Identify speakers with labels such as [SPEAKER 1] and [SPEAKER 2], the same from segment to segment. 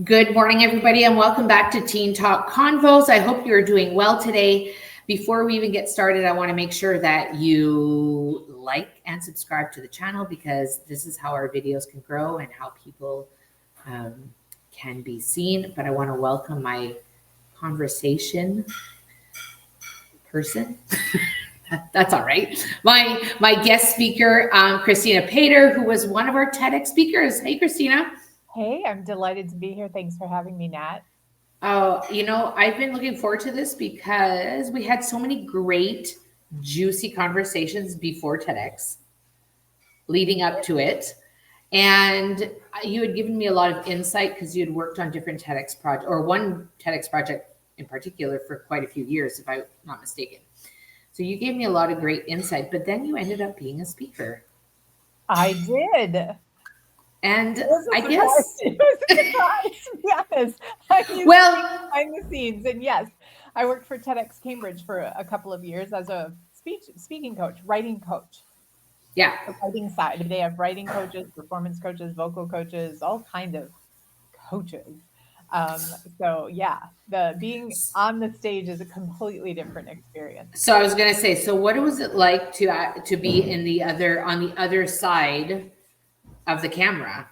[SPEAKER 1] Good morning, everybody, and welcome back to Teen Talk Convos. I hope you're doing well today. Before we even get started, I want to make sure that you like and subscribe to the channel because this is how our videos can grow and how people can be seen. But I want to welcome my conversation person. That's all right. My guest speaker, Kristina Paider, who was one of our TEDx speakers. Hey, Kristina.
[SPEAKER 2] Hey, I'm delighted to be here. Thanks for having me, Nat.
[SPEAKER 1] Oh, I've been looking forward to this because we had so many great, juicy conversations before TEDx, leading up to it. And you had given me a lot of insight because you had worked on different TEDx projects, or one TEDx project in particular for quite a few years, if I'm not mistaken. So you gave me a lot of great insight, but then you ended up being a speaker.
[SPEAKER 2] I did.
[SPEAKER 1] And
[SPEAKER 2] It was a
[SPEAKER 1] I
[SPEAKER 2] surprise.
[SPEAKER 1] guess,
[SPEAKER 2] It was a surprise, to be honest. I'm used to
[SPEAKER 1] well,
[SPEAKER 2] being behind the scenes. And yes, I worked for TEDx Cambridge for a couple of years as a speaking coach, writing coach,
[SPEAKER 1] yeah.
[SPEAKER 2] the writing side. They have writing coaches, performance coaches, vocal coaches, all kind of coaches. So yeah, the being on the stage is a completely different experience.
[SPEAKER 1] So I was gonna say, so what was it like to be on the other side of the camera?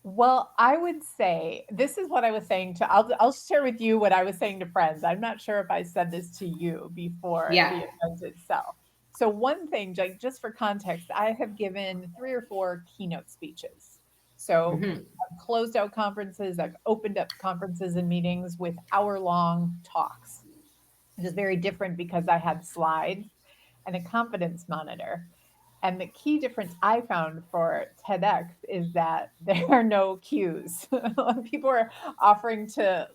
[SPEAKER 2] Well, I would say this is what I was saying I'll share with you what I was saying to friends. I'm not sure if I said this to you before the
[SPEAKER 1] Yeah.
[SPEAKER 2] event itself. So one thing, like just for context, I have given 3 or 4 keynote speeches. So
[SPEAKER 1] Hmm.
[SPEAKER 2] I've closed out conferences, I've opened up conferences and meetings with hour-long talks. It is very different because I had slides and a confidence monitor. And the key difference I found for TEDx is that there are no cues. People are offering to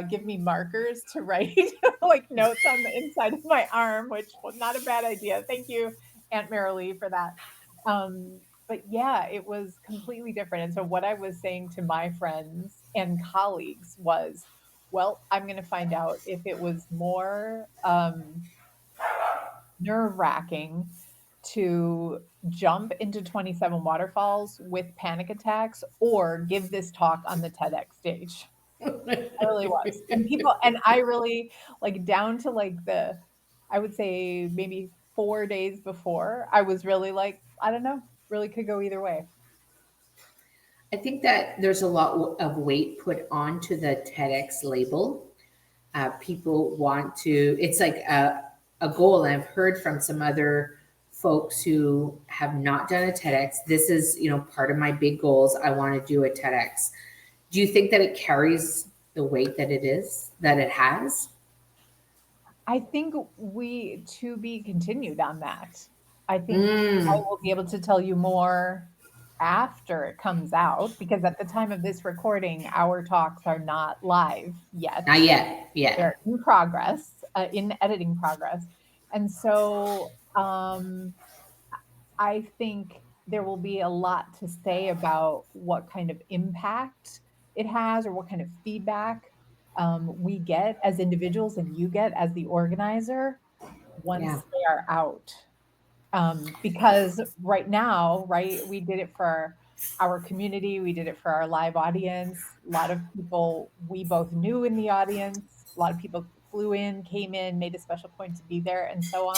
[SPEAKER 2] give me markers to write like notes on the inside of my arm, which was not a bad idea. Thank you, Aunt Marilee, for that. But yeah, it was completely different. And so what I was saying to my friends and colleagues was, well, I'm going to find out if it was more nerve wracking to jump into 27 waterfalls with panic attacks or give this talk on the TEDx stage. I really was. And I really like down to I would say maybe 4 days before, I was really like, I don't know, really could go either way.
[SPEAKER 1] I think that there's a lot of weight put onto the TEDx label. People want to, it's like a goal. And I've heard from some other folks who have not done a TEDx. This is, part of my big goals. I want to do a TEDx. Do you think that it carries the weight that it has?
[SPEAKER 2] I think we to be continued on that. I think I
[SPEAKER 1] Mm,
[SPEAKER 2] will be able to tell you more after it comes out because at the time of this recording, our talks are not live yet.
[SPEAKER 1] not yet. Yeah.
[SPEAKER 2] They're in progress, in editing progress. And so I think there will be a lot to say about what kind of impact it has or what kind of feedback we get as individuals and you get as the organizer
[SPEAKER 1] Yeah.
[SPEAKER 2] once they are out. Because right now, right, we did it for our community, we did it for our live audience. A lot of people we both knew in the audience, a lot of people flew in, came in, made a special point to be there, and so on.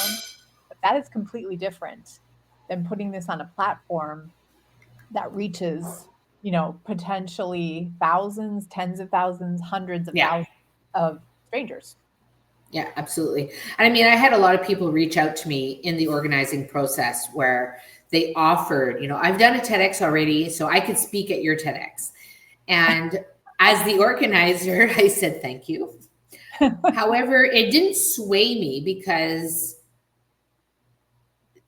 [SPEAKER 2] But that is completely different than putting this on a platform that reaches, potentially thousands, tens of thousands, hundreds of
[SPEAKER 1] Yeah.
[SPEAKER 2] thousands of strangers.
[SPEAKER 1] Yeah, absolutely. And I mean, I had a lot of people reach out to me in the organizing process where they offered, I've done a TEDx already, so I could speak at your TEDx. And as the organizer, I said, thank you. However, it didn't sway me because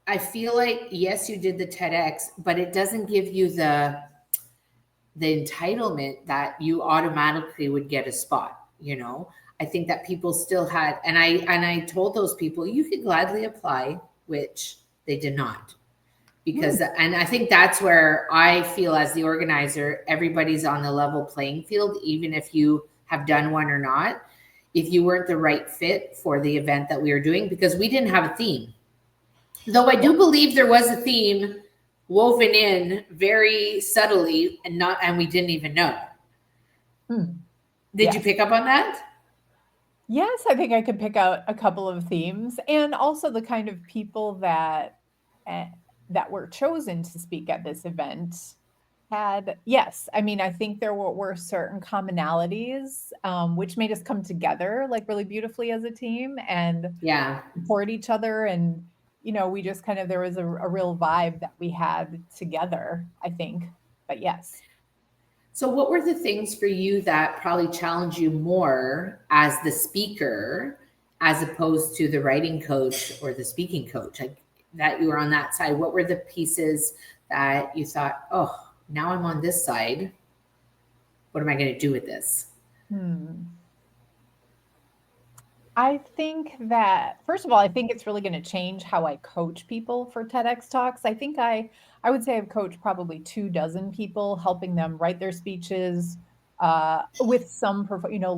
[SPEAKER 1] I feel like, yes, you did the TEDx, but it doesn't give you the entitlement that you automatically would get a spot. I think that people still had, and I told those people you could gladly apply, which they did not.
[SPEAKER 2] Hmm.
[SPEAKER 1] And I think that's where I feel as the organizer, everybody's on the level playing field, even if you have done one or not. If you weren't the right fit for the event that we were doing, because we didn't have a theme. Though I
[SPEAKER 2] Yeah.
[SPEAKER 1] do believe there was a theme woven in very subtly and we didn't even know.
[SPEAKER 2] Hmm.
[SPEAKER 1] Did you
[SPEAKER 2] Yes.
[SPEAKER 1] pick up on that?
[SPEAKER 2] Yes, I think I could pick out a couple of themes, and also the kind of people eh, that were chosen to speak at this event had, yes, I mean, I think there were certain commonalities, which made us come together like really beautifully as a team and
[SPEAKER 1] Yeah.
[SPEAKER 2] support each other. And, we just kind of, there was a real vibe that we had together, I think. But yes.
[SPEAKER 1] So, what were the things for you that probably challenged you more as the speaker, as opposed to the writing coach or the speaking coach? Like that you were on that side. What were the pieces that you thought, oh, now I'm on this side. What am I going to do with this?
[SPEAKER 2] Hmm. I think that first of all, I think it's really going to change how I coach people for TEDx talks. I think I would say I've coached probably 2 dozen people, helping them write their speeches with some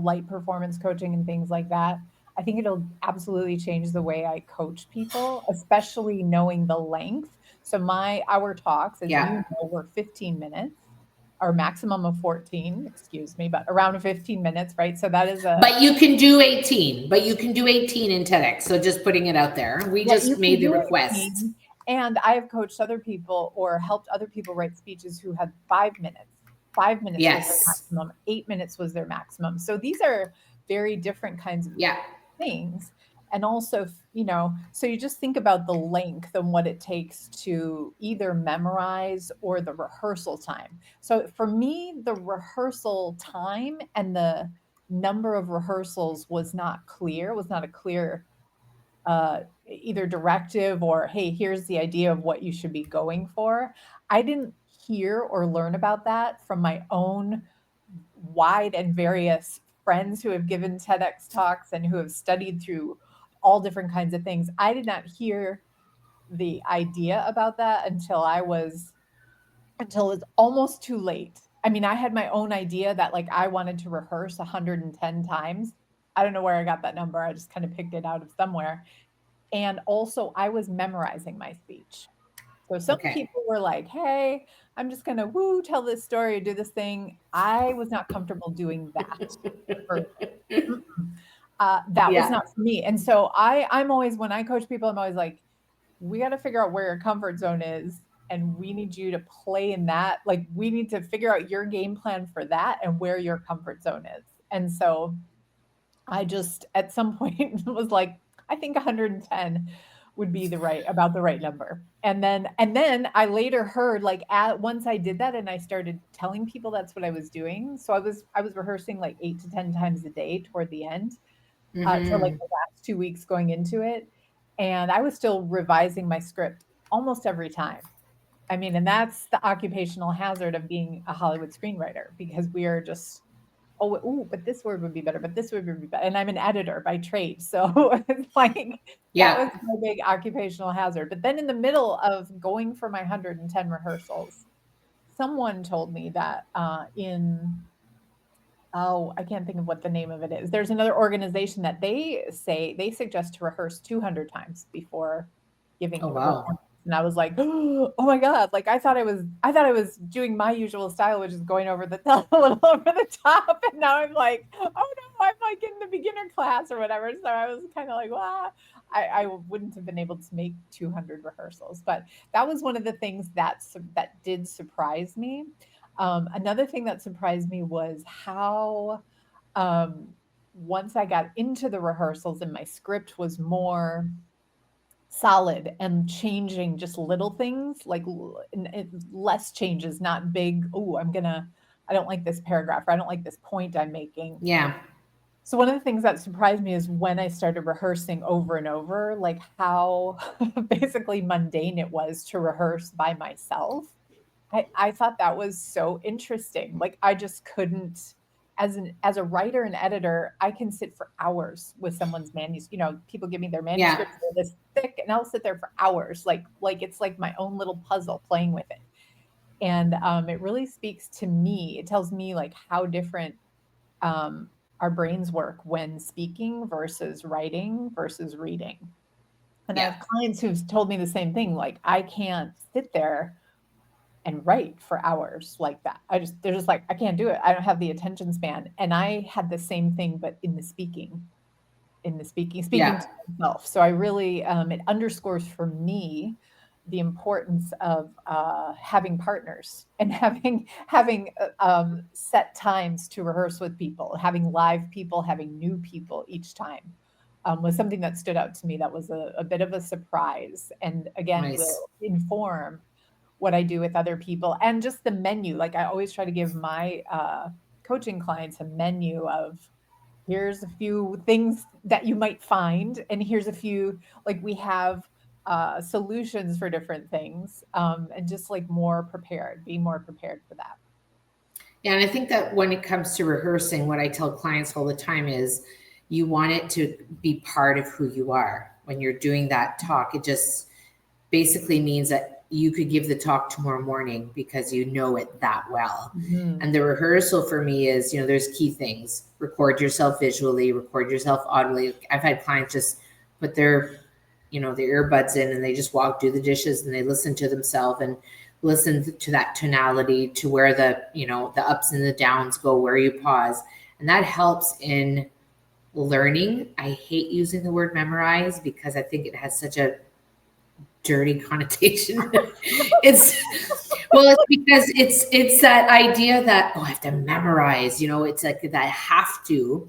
[SPEAKER 2] light performance coaching and things like that. I think it'll absolutely change the way I coach people, especially knowing the length. So my our talks, as
[SPEAKER 1] Yeah.
[SPEAKER 2] were 15 minutes or maximum of 14, excuse me, but around 15 minutes, right? So that is a
[SPEAKER 1] But you can do 18. But you can do 18 in TEDx. So just putting it out there. We
[SPEAKER 2] Yeah, you
[SPEAKER 1] just
[SPEAKER 2] can
[SPEAKER 1] made the
[SPEAKER 2] do
[SPEAKER 1] request.
[SPEAKER 2] 18, and I have coached other people or helped other people write speeches who had 5 minutes. 5 minutes was their
[SPEAKER 1] Yes.
[SPEAKER 2] maximum, 8 minutes was their maximum. So these are very different kinds of
[SPEAKER 1] Yeah.
[SPEAKER 2] things. And also, so you just think about the length and what it takes to either memorize or the rehearsal time. So for me, the rehearsal time and the number of rehearsals was not a clear either directive or, hey, here's the idea of what you should be going for. I didn't hear or learn about that from my own wide and various friends who have given TEDx talks and who have studied through all different kinds of things. I did not hear the idea about that until it's almost too late. I mean, I had my own idea that like I wanted to rehearse 110 times. I don't know where I got that number. I just kind of picked it out of somewhere. And also, I was memorizing my speech. So some
[SPEAKER 1] Okay.
[SPEAKER 2] people were like, "Hey, I'm just gonna woo tell this story, do this thing." I was not comfortable doing that. For, mm-mm. That was
[SPEAKER 1] Yeah.
[SPEAKER 2] not for me. And so I'm always when I coach people, I'm always like, "We got to figure out where your comfort zone is, and we need you to play in that. Like, we need to figure out your game plan for that and where your comfort zone is." And so I just at some point was like, I think 110 would be about the right number. And then I later heard like once I did that and I started telling people that's what I was doing. So I was rehearsing like 8 to 10 times a day toward the end, for like
[SPEAKER 1] Mm-hmm.
[SPEAKER 2] the last 2 weeks going into it. And I was still revising my script almost every time. I mean, and that's the occupational hazard of being a Hollywood screenwriter because we are just, oh, ooh, but this word would be better, but this word would be better. And I'm an editor by trade. So it's like that was
[SPEAKER 1] Yeah.
[SPEAKER 2] my big occupational hazard. But then in the middle of going for my 110 rehearsals, someone told me that oh, I can't think of what the name of it is. There's another organization that they suggest to rehearse 200 times before giving
[SPEAKER 1] Oh,
[SPEAKER 2] a performance.
[SPEAKER 1] wow.
[SPEAKER 2] And I was like, oh my God. Like I thought I was doing my usual style, which is going over the top, a little over the top. And now I'm like, oh no, I'm like in the beginner class or whatever. So I was kind of like, wow, I wouldn't have been able to make 200 rehearsals. But that was one of the things that did surprise me. Another thing that surprised me was how, um, once I got into the rehearsals and my script was more solid and changing just little things, like less changes, not big. Oh, I don't like this paragraph, or I don't like this point I'm making.
[SPEAKER 1] Yeah.
[SPEAKER 2] So one of the things that surprised me is when I started rehearsing over and over, like how basically mundane it was to rehearse by myself. I thought that was so interesting. Like I just couldn't as a writer and editor, I can sit for hours with someone's people give me their
[SPEAKER 1] Yeah.
[SPEAKER 2] manuscripts, they're this thick, and I'll sit there for hours, like it's like my own little puzzle playing with it. And it really speaks to me. It tells me like how different um, our brains work when speaking versus writing versus reading. And I
[SPEAKER 1] Yeah.
[SPEAKER 2] have clients who've told me the same thing. Like I can't sit there and write for hours like that. They're just like, I can't do it. I don't have the attention span. And I had the same thing, but speaking
[SPEAKER 1] Yeah.
[SPEAKER 2] to myself. So I really, it underscores for me the importance of having partners and having set times to rehearse with people, having live people, having new people each time. Was something that stood out to me. That was a bit of a surprise, and again,
[SPEAKER 1] Nice.
[SPEAKER 2] will inform what I do with other people, and just the menu. Like I always try to give my coaching clients a menu of, here's a few things that you might find, and here's a few, like we have solutions for different things, and just like be more prepared for that.
[SPEAKER 1] Yeah, and I think that when it comes to rehearsing, what I tell clients all the time is you want it to be part of who you are. When you're doing that talk, it just basically means that you could give the talk tomorrow morning because you know it that well.
[SPEAKER 2] Mhm.
[SPEAKER 1] And the rehearsal for me is, there's key things. Record yourself visually, record yourself audibly. I've had clients just put their earbuds in and they just do the dishes and they listen to themselves and listen to that tonality, to where the ups and the downs go, where you pause. And that helps in learning. I hate using the word memorize because I think it has such a dirty connotation. it's because it's that idea that, I have to memorize, it's like that I have to.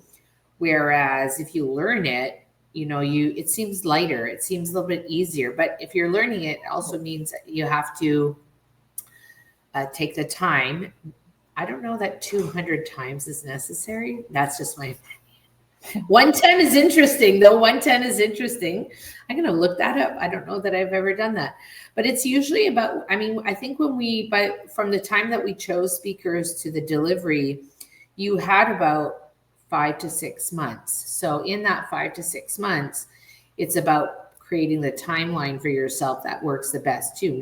[SPEAKER 1] Whereas if you learn it, it seems lighter, it seems a little bit easier. But if you're learning it, it also means that you have to take the time. I don't know that 200 times is necessary. That's just my 110 is interesting, though. 110 is interesting. I'm going to look that up. I don't know that I've ever done that. But it's usually about, I think from the time that we chose speakers to the delivery, you had about 5 to 6 months. So in that 5 to 6 months, it's about creating the timeline for yourself that works the best too.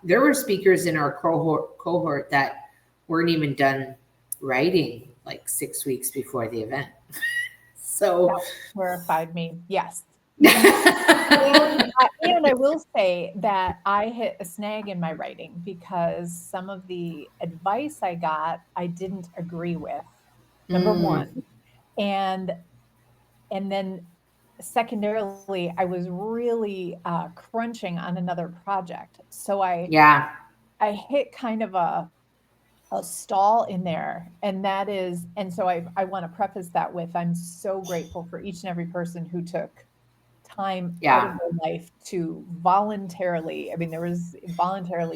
[SPEAKER 1] There were speakers in our cohort that weren't even done writing like 6 weeks before the event. So
[SPEAKER 2] That horrified me. Yes. And I will say that I hit a snag in my writing because some of the advice I got, I didn't agree with. Number one. And then secondarily, I was really crunching on another project. So
[SPEAKER 1] yeah,
[SPEAKER 2] I hit kind of a stall in there, and so I want to preface that with, I'm so grateful for each and every person who took time out of
[SPEAKER 1] yeah,
[SPEAKER 2] their life to voluntarily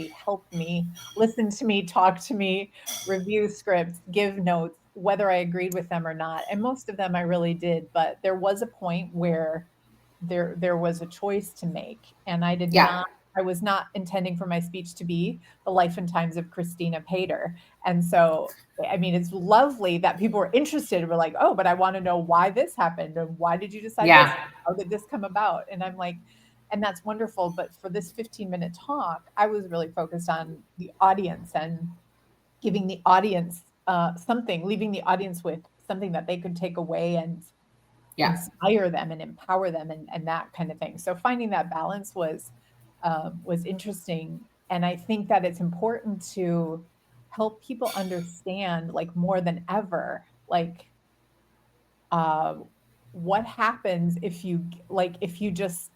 [SPEAKER 2] help me, listen to me, talk to me, review scripts, give notes, whether I agreed with them or not. And most of them I really did, but there was a point where there was a choice to make, and
[SPEAKER 1] yeah,
[SPEAKER 2] I was not intending for my speech to be the life and times of Kristina Paider. And so, it's lovely that people were interested. We're like, oh, but I want to know why this happened, and why did you decide this?
[SPEAKER 1] yeah,
[SPEAKER 2] How did this come about? And I'm like, and that's wonderful. But for this 15-minute talk, I was really focused on the audience and giving the audience leaving the audience with something that they could take away and
[SPEAKER 1] yeah.
[SPEAKER 2] inspire them and empower them, and that kind of thing. So finding that balance was interesting. And I think that it's important to help people understand, like more than ever, like uh, what happens if you just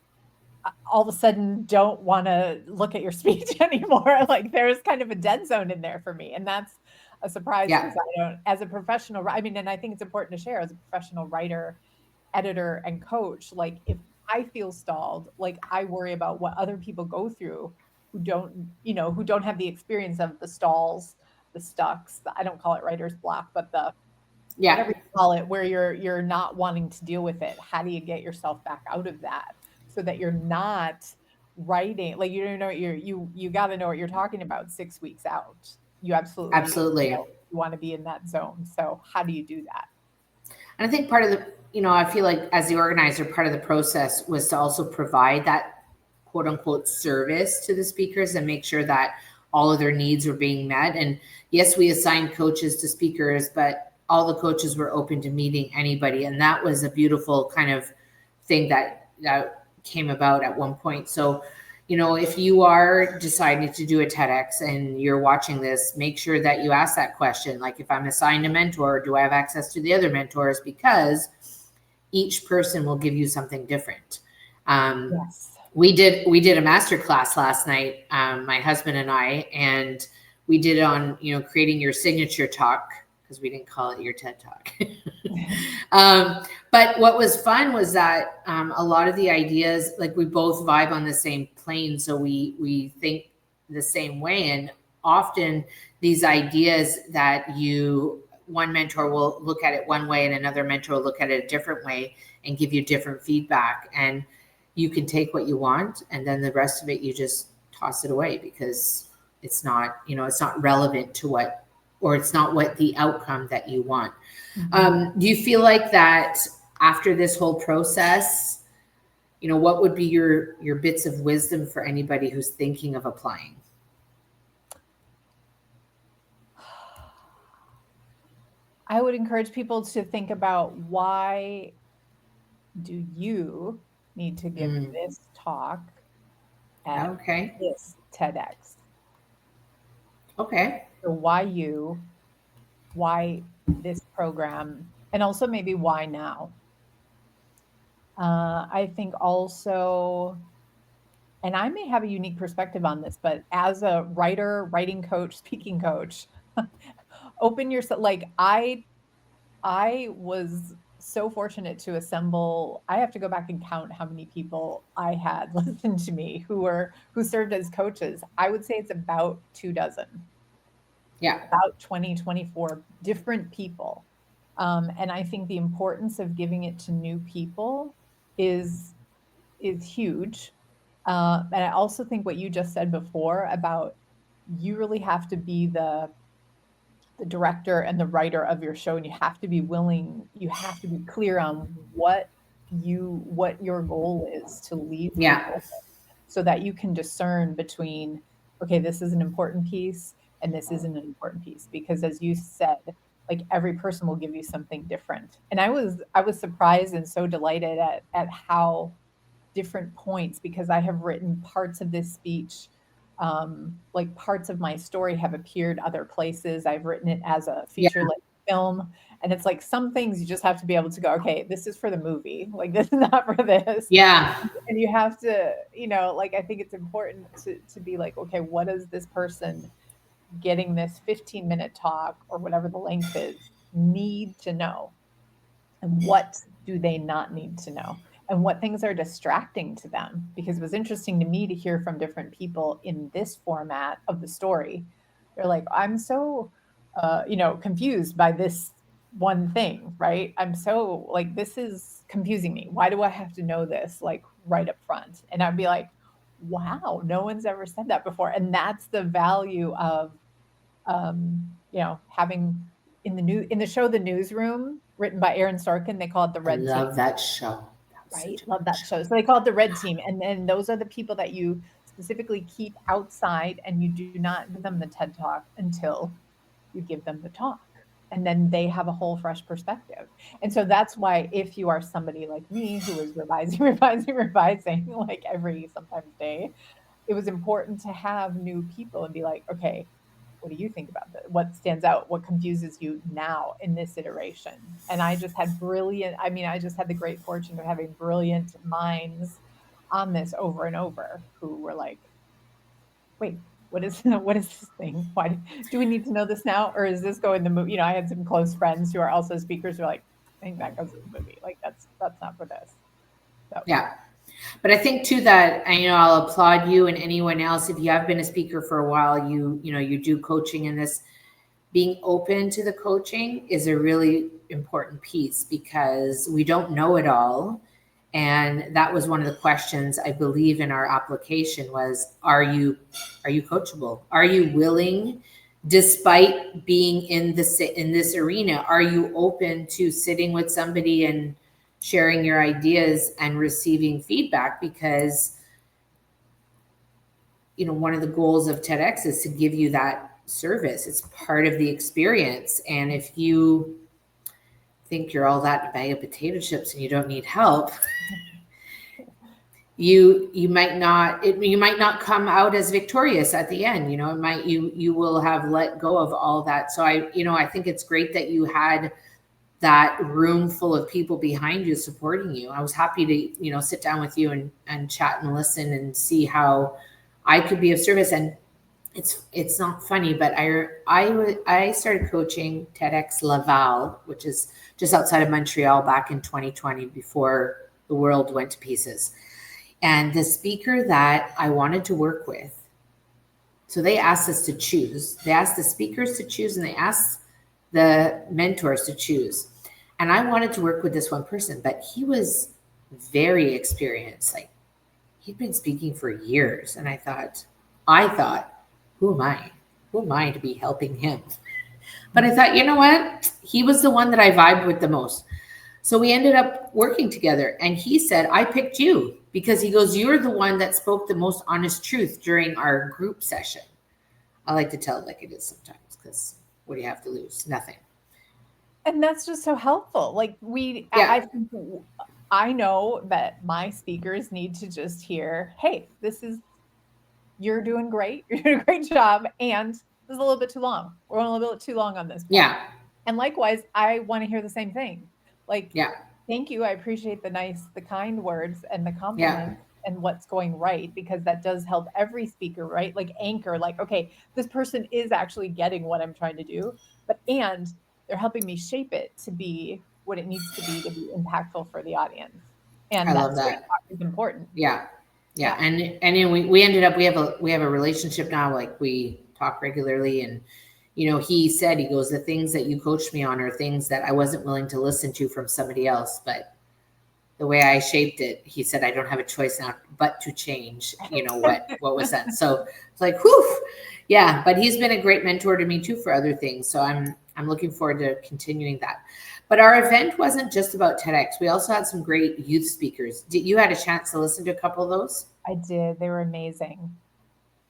[SPEAKER 2] all of a sudden don't want to look at your speech anymore. Like there's kind of a dead zone in there for me, and that's a surprise
[SPEAKER 1] Yeah.
[SPEAKER 2] because I don't, as a professional, and I think it's important to share as a professional writer, editor, and coach. Like if I feel stalled, like I worry about what other people go through who don't have the experience of the stalls, the stucks. I don't call it writer's block, but the
[SPEAKER 1] Yeah.
[SPEAKER 2] whatever you call it, where you're not wanting to deal with it. How do you get yourself back out of that so that you're not writing, like you don't know what you got to know what you're talking about 6 weeks out. You absolutely,
[SPEAKER 1] Absolutely.
[SPEAKER 2] you want to be in that zone. So how do you do that?
[SPEAKER 1] And I think part of I feel like as the organizer, part of the process was to also provide that quote unquote service to the speakers and make sure that all of their needs were being met. And yes, we assigned coaches to speakers, but all the coaches were open to meeting anybody. And that was a beautiful kind of thing that came about at one point. So, if you are deciding to do a TEDx and you're watching this, make sure that you ask that question. Like, if I'm assigned a mentor, do I have access to the other mentors? Because each person will give you something different.
[SPEAKER 2] Yes.
[SPEAKER 1] We did a master class last night, my husband and I, and we did it on, creating your signature talk, because we didn't call it your TED Talk. But what was fun was that a lot of the ideas, like, we both vibe on the same plane, so we think the same way. And often these ideas that one mentor will look at it one way and another mentor will look at it a different way and give you different feedback. And you can take what you want, and then the rest of it you just toss it away, because it's not relevant to or it's not what the outcome that you want. Do you feel like that after this whole process, what would be your bits of wisdom for anybody who's thinking of applying?
[SPEAKER 2] I would encourage people to think about, why do you need to give this talk at
[SPEAKER 1] Okay.
[SPEAKER 2] this TEDx?
[SPEAKER 1] Okay.
[SPEAKER 2] So why this program, and also maybe why now? I think also, and I may have a unique perspective on this, but as a writer, writing coach, speaking coach, open yourself. Like, I was so fortunate to assemble. I have to go back and count how many people I had listen to me who served as coaches. I would say it's about 24.
[SPEAKER 1] Yeah.
[SPEAKER 2] About 20, 24 different people. And I think the importance of giving it to new people is huge. And I also think what you just said before about, you really have to be the director and the writer of your show, and you have to be clear on what your goal is to leave
[SPEAKER 1] Yeah.
[SPEAKER 2] people, so that you can discern between, okay, this is an important piece and this isn't an important piece. Because, as you said, like, every person will give you something different. And I was surprised and so delighted at how different points, because I have written parts of this speech, like, parts of my story have appeared other places. I've written it as a feature length film, and it's like, some things you just have to be able to go, okay, this is for the movie, like, this is not for this.
[SPEAKER 1] Yeah.
[SPEAKER 2] And you have to, like, I think it's important to be like, okay, what does this person getting this 15-minute talk, or whatever the length is, need to know? And what do they not need to know? And what things are distracting to them? Because it was interesting to me to hear from different people in this format of the story. They're like, I'm so, confused by this one thing, right? I'm so, like, this is confusing me. Why do I have to know this, like, right up front? And I'd be like, wow, no one's ever said that before. And that's the value of, having in the show, The Newsroom, written by Aaron Sorkin, they call it the
[SPEAKER 1] I
[SPEAKER 2] Red Team,
[SPEAKER 1] love that show.
[SPEAKER 2] right? Love that show. So they call it the Red Team. And then those are the people that you specifically keep outside, and you do not give them the TED Talk until you give them the talk. And then they have a whole fresh perspective. And so that's why, if you are somebody like me who is revising, revising, like, every sometimes day, it was important to have new people and be like, okay, what do you think about that? What stands out? What confuses you now in this iteration? And I just had the great fortune of having brilliant minds on this over and over, who were like, wait, what is this thing? Why do we need to know this now? Or is this going the movie? I had some close friends who are also speakers who are like, I think that goes in the movie. Like, that's not for this. So.
[SPEAKER 1] Yeah. But I think too that, I'll applaud you and anyone else, if you have been a speaker for a while, you do coaching in this. Being open to the coaching is a really important piece, because we don't know it all. And that was one of the questions, I believe, in our application was, are you coachable? Are you willing, despite being in this arena, are you open to sitting with somebody and sharing your ideas and receiving feedback? Because, one of the goals of TEDx is to give you that service. It's part of the experience. And if you think you're all that in a bag of potato chips and you don't need help, you might not you might not come out as victorious at the end. You know, it might you will have let go of all that. So I think it's great that you had that room full of people behind you supporting you. I was happy to, sit down with you and chat and listen and see how I could be of service. And it's not funny, but I started coaching TEDx Laval, which is just outside of Montreal, back in 2020, before the world went to pieces. And the speaker that I wanted to work with, so they asked us to choose. They asked the speakers to choose, and they asked the mentors to choose. And I wanted to work with this one person, but he was very experienced. Like, he'd been speaking for years. And I thought, who am I? Who am I to be helping him? But I thought, you know what? He was the one that I vibed with the most. So we ended up working together. And he said, I picked you because he goes, you're the one that spoke the most honest truth during our group session. I like to tell it like it is sometimes, because what do you have to lose? Nothing.
[SPEAKER 2] And that's just so helpful. Like I
[SPEAKER 1] Yeah.
[SPEAKER 2] think I know that my speakers need to just hear, hey, you're doing great. You're doing a great job. And this is a little bit too long. We're going a little bit too long on this point.
[SPEAKER 1] Yeah.
[SPEAKER 2] And likewise, I want to hear the same thing. Like,
[SPEAKER 1] Yeah.
[SPEAKER 2] thank you. I appreciate the kind words and the
[SPEAKER 1] Yeah.
[SPEAKER 2] compliments and what's going right, because that does help every speaker, right? Like anchor, like, okay, this person is actually getting what I'm trying to do, and they're helping me shape it to be what it needs to be impactful for the audience.
[SPEAKER 1] I
[SPEAKER 2] And that
[SPEAKER 1] love
[SPEAKER 2] straight
[SPEAKER 1] that.
[SPEAKER 2] talk is important.
[SPEAKER 1] Yeah. Yeah.
[SPEAKER 2] Yeah.
[SPEAKER 1] And then we ended up, we have a relationship now. Like, we talk regularly. And, he said, he goes, the things that you coached me on are things that I wasn't willing to listen to from somebody else. But the way I shaped it, he said, I don't have a choice now but to change, what was that. So it's like, whew. Yeah. But he's been a great mentor to me too for other things. So I'm looking forward to continuing that. But our event wasn't just about TEDx. We also had some great youth speakers. Did you had a chance to listen to a couple of those?
[SPEAKER 2] I did. They were amazing.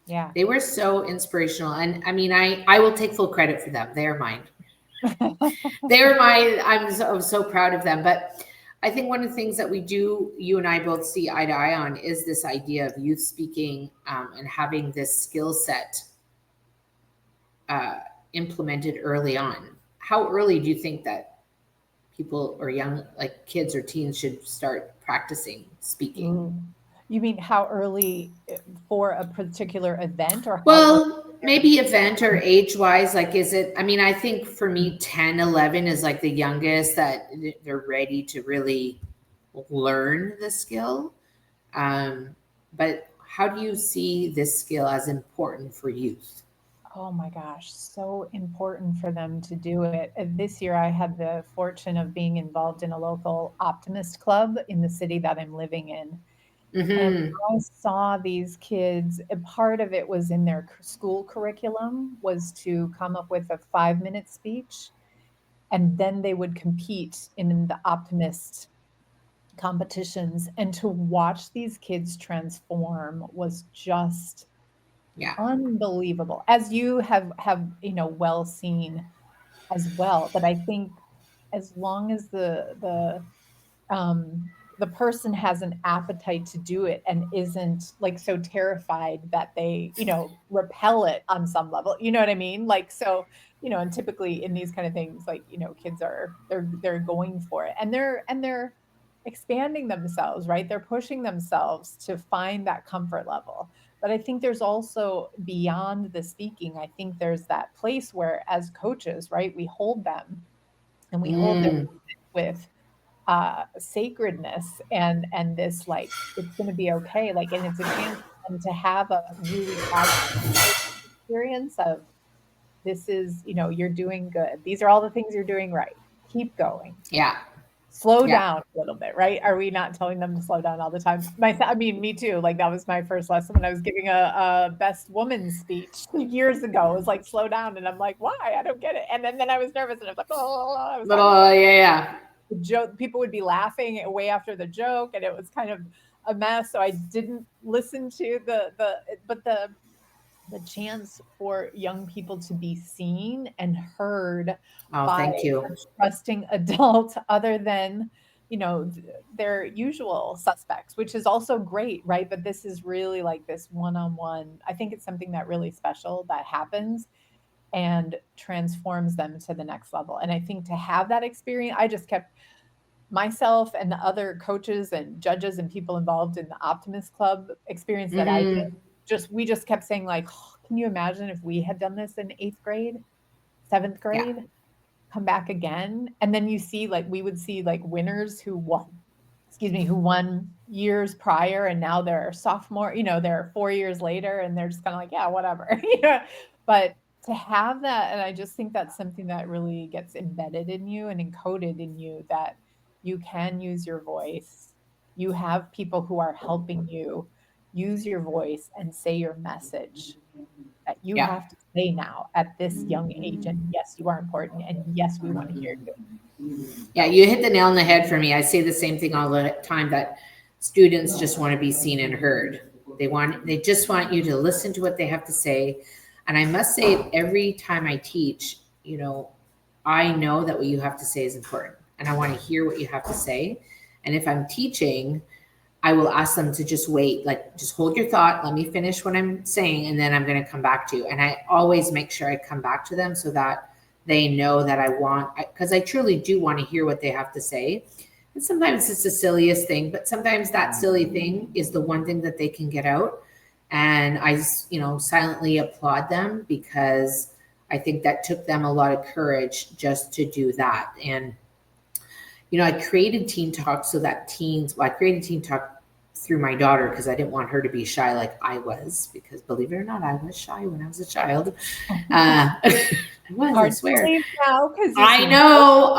[SPEAKER 2] Yeah.
[SPEAKER 1] They were so inspirational. And I mean, I will take full credit for them. They're mine. They're mine. I'm so proud of them. But I think one of the things that we do, you and I both see eye to eye on, is this idea of youth speaking, and having this skill set uh, implemented early on. How early do you think that people, or young, like kids or teens, should start practicing speaking?
[SPEAKER 2] Ooh. You mean how early for a particular event, or how early
[SPEAKER 1] Well, maybe event or age wise, like, is it, I mean, I think for me, 10, 11 is like the youngest that they're ready to really learn the skill. But how do you see this skill as important for youth?
[SPEAKER 2] Oh my gosh, so important for them to do it. This year, I had the fortune of being involved in a local optimist club in the city that I'm living in. And
[SPEAKER 1] Mm-hmm.
[SPEAKER 2] I saw these kids, a part of it was in their school curriculum was to come up with a 5-minute speech, and then they would compete in the optimist competitions. And to watch these kids transform was just
[SPEAKER 1] Yeah.
[SPEAKER 2] unbelievable, as you have well seen as well. But I think as long as the person has an appetite to do it and isn't like so terrified that they repel it on some level, you know what I mean? Like, so, and typically in these kind of things, like, kids are they're going for it, and they're expanding themselves, right? They're pushing themselves to find that comfort level. But I think there's also, beyond the speaking, I think there's that place where, as coaches, right, we hold them, and we hold them
[SPEAKER 1] Mm,
[SPEAKER 2] with sacredness, and this, like, it's going to be okay, like, and it's a chance for them to have a really positive experience of, this is, you're doing good, these are all the things you're doing right, keep going,
[SPEAKER 1] yeah.
[SPEAKER 2] slow
[SPEAKER 1] Yeah.
[SPEAKER 2] down a little bit, right? Are we not telling them to slow down all the time? I mean, me too. Like, that was my first lesson when I was giving a best woman speech years ago. It was like, slow down, and I'm like, why? I don't get it. And then I was nervous, and I was like, oh, I was talking
[SPEAKER 1] Oh, yeah, yeah.
[SPEAKER 2] the joke. People would be laughing way after the joke, and it was kind of a mess. So I didn't listen to the chance for young people to be seen and heard
[SPEAKER 1] Oh,
[SPEAKER 2] by
[SPEAKER 1] thank you.
[SPEAKER 2] a trusting adult other than their usual suspects, which is also great, right? But this is really like this one-on-one. I think it's something that really special that happens and transforms them to the next level. And I think to have that experience, I just kept myself and the other coaches and judges and people involved in the Optimist Club experience that I did,
[SPEAKER 1] Mm-hmm.
[SPEAKER 2] we just kept saying like, oh, can you imagine if we had done this in 8th grade, 7th
[SPEAKER 1] Yeah.
[SPEAKER 2] grade, come back again? And then you see like, we would see like winners who won years prior, and now they're sophomore, they're 4 years later, and they're just kind of like, yeah, whatever. But to have that, and I just think that's something that really gets embedded in you and encoded in you, that you can use your voice. You have people who are helping you use your voice and say your message that you
[SPEAKER 1] Yeah.
[SPEAKER 2] have to say now at this young age. And yes, you are important. And yes, we want to hear you.
[SPEAKER 1] Yeah, you hit the nail on the head for me. I say the same thing all the time, that students just want to be seen and heard. They just want you to listen to what they have to say. And I must say, every time I teach, I know that what you have to say is important, and I want to hear what you have to say. And if I'm teaching, I will ask them to just wait, like, just hold your thought, let me finish what I'm saying, and then I'm going to come back to you. And I always make sure I come back to them so that they know that because I truly do want to hear what they have to say. And sometimes it's the silliest thing, but sometimes that silly thing is the one thing that they can get out. And I, silently applaud them, because I think that took them a lot of courage just to do that. And I created Teen Talk so that I created Teen Talk through my daughter, because I didn't want her to be shy like I was, because believe it or not, I was shy when I was a child. I was, I swear.
[SPEAKER 2] Now, because
[SPEAKER 1] I know.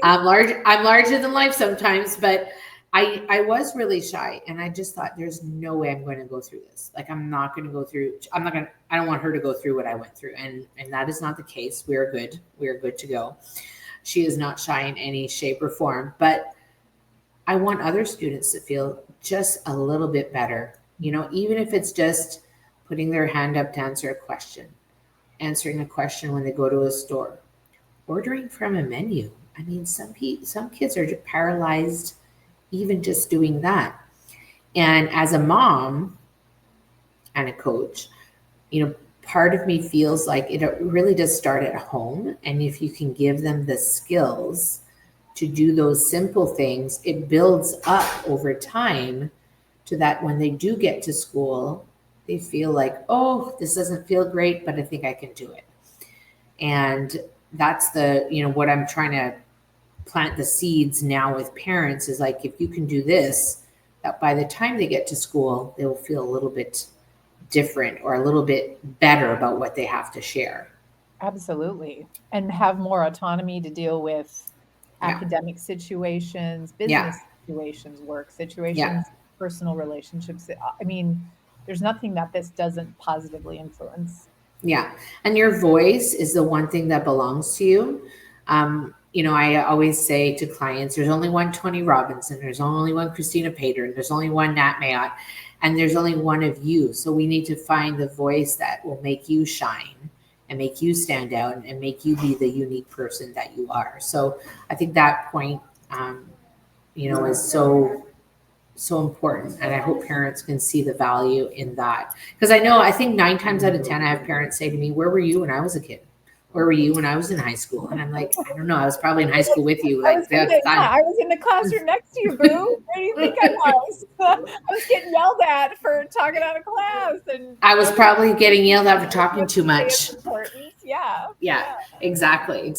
[SPEAKER 1] I'm larger than life sometimes, but I was really shy, and I just thought, there's no way I'm going to go through this. Like, I don't want her to go through what I went through. And that is not the case. We're good to go. She is not shy in any shape or form, but I want other students to feel just a little bit better, even if it's just putting their hand up to answer a question, answering a question when they go to a store, ordering from a menu. I mean, some kids are paralyzed even just doing that. And as a mom and a coach, part of me feels like it really does start at home. And if you can give them the skills to do those simple things, it builds up over time, to that when they do get to school, they feel like, oh, this doesn't feel great, but I think I can do it. And that's what I'm trying to plant the seeds now with parents, is like, if you can do this, that by the time they get to school, they will feel a little bit different, or a little bit better about what they have to share.
[SPEAKER 2] Absolutely. And have more autonomy to deal with academic situations, business situations, work situations, personal relationships. I mean, there's nothing that this doesn't positively influence.
[SPEAKER 1] Yeah. And your voice is the one thing that belongs to you. I always say to clients, there's only one Tony Robinson, there's only one Kristina Paider, there's only one Nat Mayotte, and there's only one of you. So we need to find the voice that will make you shine and make you stand out and make you be the unique person that you are. So I think that point, is so important. And I hope parents can see the value in that. Because I think 9 times out of 10, I have parents say to me, where were you when I was a kid? Where were you when I was in high school? And I'm like, I don't know. I was probably in high school with you.
[SPEAKER 2] I was in the classroom next to you, boo. Where do you think I was? I was getting yelled at for talking out of class. And
[SPEAKER 1] I was probably getting yelled at for talking too much.
[SPEAKER 2] Yeah,
[SPEAKER 1] exactly.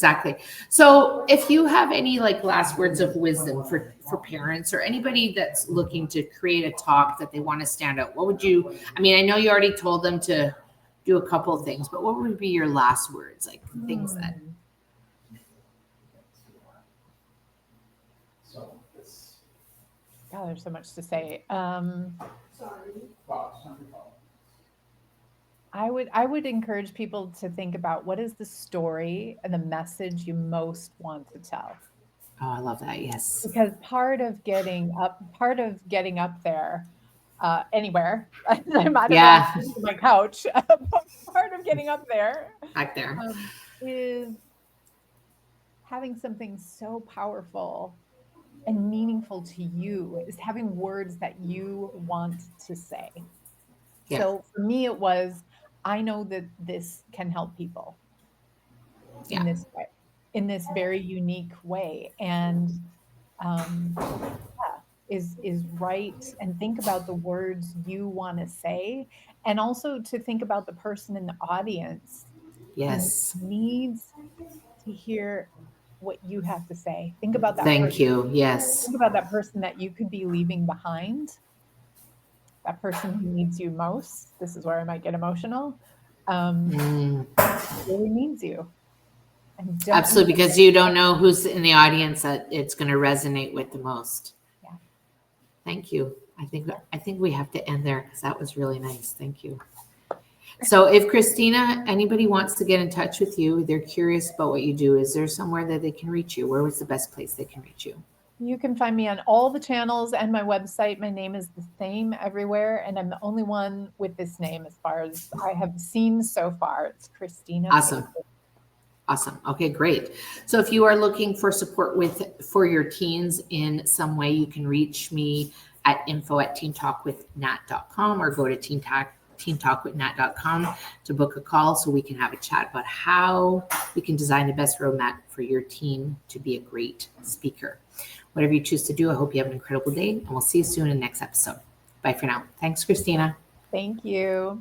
[SPEAKER 1] So if you have any last words of wisdom for parents, or anybody that's looking to create a talk that they want to stand out, what would you, I know you already told them to do a couple of things, but what would be your last words, things that?
[SPEAKER 2] God, there's so much to say. I would encourage people to think about, what is the story and the message you most want to tell?
[SPEAKER 1] Oh, I love that. Yes.
[SPEAKER 2] Because part of getting up there, anywhere, I might have been on my couch, part of getting up there,
[SPEAKER 1] back there,
[SPEAKER 2] is having something so powerful and meaningful to you is having words that you want to say.
[SPEAKER 1] Yeah.
[SPEAKER 2] So for me, it was, I know that this can help people in
[SPEAKER 1] Yeah.
[SPEAKER 2] this way, in this very unique way. And um, is right, and think about the words you want to say, and also to think about the person in the audience who
[SPEAKER 1] Yes.
[SPEAKER 2] needs to hear what you have to say. Think about that
[SPEAKER 1] Thank
[SPEAKER 2] person.
[SPEAKER 1] you. Yes.
[SPEAKER 2] Think about that person that you could be leaving behind, that person who needs you most. This is where I might get emotional. Um,
[SPEAKER 1] Mm,
[SPEAKER 2] really needs you, and don't miss
[SPEAKER 1] absolutely, because you don't know who's in the audience that it's going to resonate with the most.
[SPEAKER 2] it.
[SPEAKER 1] Thank you. I think we have to end there because that was really nice. Thank you. So if Kristina, anybody wants to get in touch with you, they're curious about what you do, is there somewhere that they can reach you? Where was the best place they can reach you?
[SPEAKER 2] You can find me on all the channels and my website. My name is the same everywhere, and I'm the only one with this name as far as I have seen so far. It's Kristina
[SPEAKER 1] Awesome.
[SPEAKER 2] Paider.
[SPEAKER 1] Awesome. Okay, great. So if you are looking for support for your teens in some way, you can reach me at info@teentalkwithnat.com or go to teentalkwithnat.com to book a call so we can have a chat about how we can design the best roadmap for your teen to be a great speaker. Whatever you choose to do, I hope you have an incredible day, and we'll see you soon in the next episode. Bye for now. Thanks, Kristina.
[SPEAKER 2] Thank you.